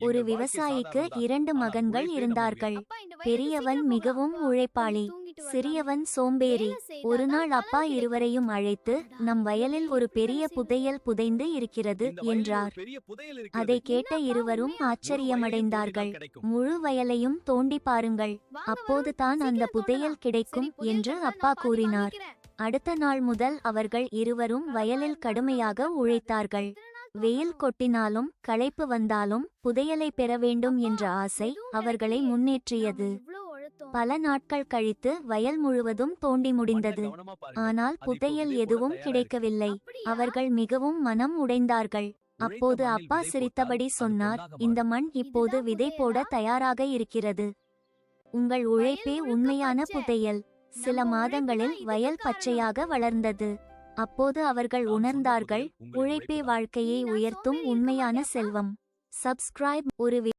ஒரு விவசாயிக்கு 2 மகன்கள் இருந்தார்கள். பெரியவன் மிகவும் உழைப்பாளி, சிறியவன் சோம்பேறி. ஒருநாள் அப்பா இருவரையும் அழைத்து, நம் வயலில் ஒரு பெரிய புதையல் புதைந்து இருக்கிறது என்றார். அதை கேட்ட இருவரும் ஆச்சரியமடைந்தார்கள். முழு வயலையும் தோண்டி பாருங்கள், அப்போது தான் அந்த புதையல் கிடைக்கும் என்று அப்பா கூறினார். அடுத்த நாள் முதல் அவர்கள் இருவரும் வயலில் கடுமையாக உழைத்தார்கள். வெயில் கொட்டினாலும் களைப்பு வந்தாலும் புதையலை பெற வேண்டும் என்ற ஆசை அவர்களை முன்னேற்றியது. பல நாட்கள் கழித்து வயல் முழுவதும் தோண்டி முடிந்தது. ஆனால் புதையல் எதுவும் கிடைக்கவில்லை. அவர்கள் மிகவும் மனம் உடைந்தார்கள். அப்போது அப்பா சிரித்தபடி சொன்னார், இந்த மண் இப்போது விதை போட தயாராக இருக்கிறது. உங்கள் உழைப்பே உண்மையான புதையல். சில மாதங்களில் வயல் பச்சையாக வளர்ந்தது. அப்போது அவர்கள் உணர்ந்தார்கள், உழைப்பே வாழ்க்கையை உயர்த்தும் உண்மையான செல்வம். சப்ஸ்கிரைப். ஒரு